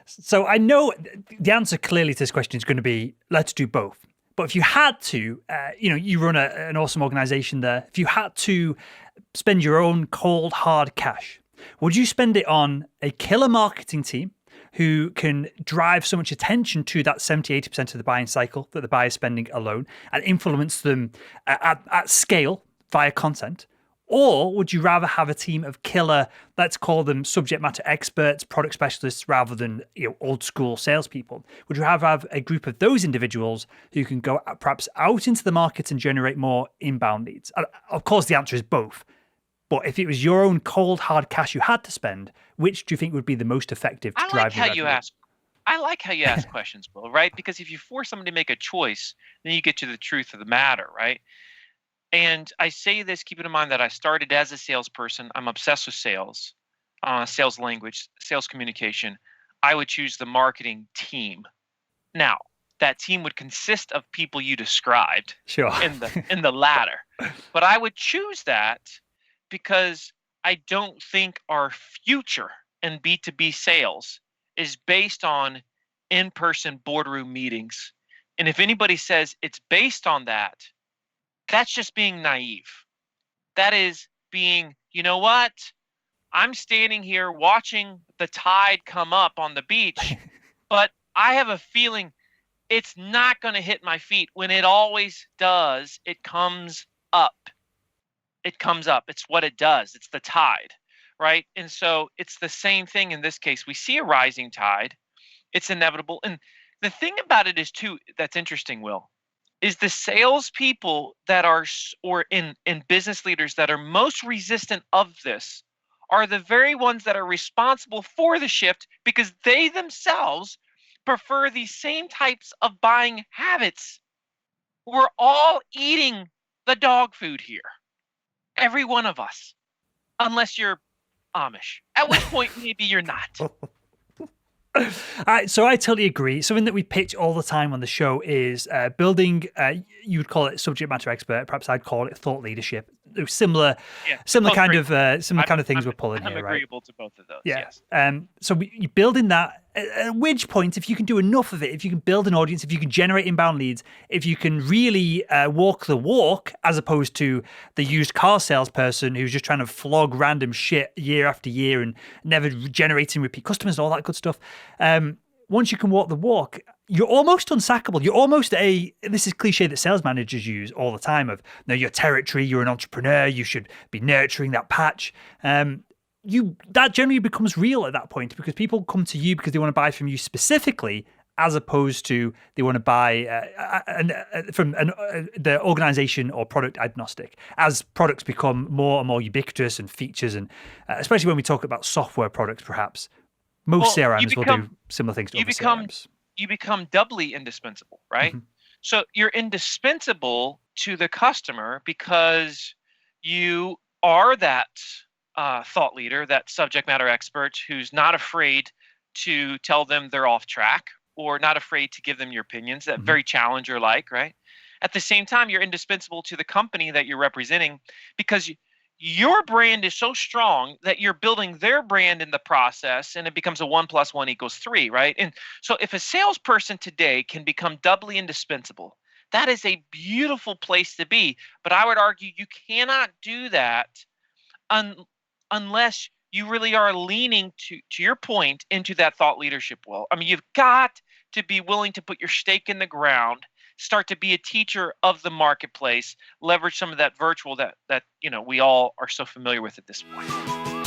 So I know the answer clearly to this question is going to be let's do both. But if you had to, you run an awesome organization there. If you had to spend your own cold, hard cash, would you spend it on a killer marketing team who can drive so much attention to that 70-80% of the buying cycle that the buyer is spending alone and influence them at scale via content? Or would you rather have a team of killer, let's call them subject matter experts, product specialists, rather than old school salespeople? Would you have a group of those individuals who can go perhaps out into the market and generate more inbound leads? Of course, the answer is both. But if it was your own cold, hard cash you had to spend, which do you think would be the most effective to drive revenue? I like how you ask questions, Will, right? Because if you force someone to make a choice, then you get to the truth of the matter, right? And I say this, keeping in mind that I started as a salesperson. I'm obsessed with sales, sales language, sales communication. I would choose the marketing team. Now, that team would consist of people you described in the latter. But I would choose that because I don't think our future in B2B sales is based on in-person boardroom meetings. And if anybody says it's based on that, that's just being naive. That is being, you know what? I'm standing here watching the tide come up on the beach, but I have a feeling it's not going to hit my feet. When it always does, it comes up. It comes up. It's what it does. It's the tide, right? And so it's the same thing in this case. We see a rising tide. It's inevitable. And the thing about it is, too, that's interesting, Will, is the salespeople that are, or in business leaders that are most resistant of this are the very ones that are responsible for the shift because they themselves prefer these same types of buying habits. We're all eating the dog food here. Every one of us, unless you're Amish, at which point maybe you're not. So I totally agree. Something that we pitch all the time on the show is building, you would call it subject matter expert. Perhaps I'd call it thought leadership. Similar kind of things we're pulling here, right? I'm agreeable to both of those. Yeah. Yes. So you're building that. At which point, if you can do enough of it, if you can build an audience, if you can generate inbound leads, if you can really walk the walk, as opposed to the used car salesperson who's just trying to flog random shit year after year and never generating repeat customers and all that good stuff. Once you can walk the walk, you're almost unsackable. You're almost this is cliche that sales managers use all the time of, your territory, you're an entrepreneur, you should be nurturing that patch. That generally becomes real at that point because people come to you because they want to buy from you specifically, as opposed to they want to buy from the organization or product agnostic. As products become more and more ubiquitous and features, and especially when we talk about software products, perhaps most CRMs will do similar things to other CRMs. You become doubly indispensable, right? Mm-hmm. So you're indispensable to the customer because you are that thought leader, that subject matter expert who's not afraid to tell them they're off track or not afraid to give them your opinions, that very challenger-like, right? At the same time, you're indispensable to the company that you're representing because your brand is so strong that you're building their brand in the process, and it becomes a 1 + 1 = 3, right? And so if a salesperson today can become doubly indispensable, that is a beautiful place to be. But I would argue you cannot do that unless you really are leaning, to your point, into that thought leadership role. I mean, you've got to be willing to put your stake in the ground, start to be a teacher of the marketplace, leverage some of that virtual that we all are so familiar with at this point.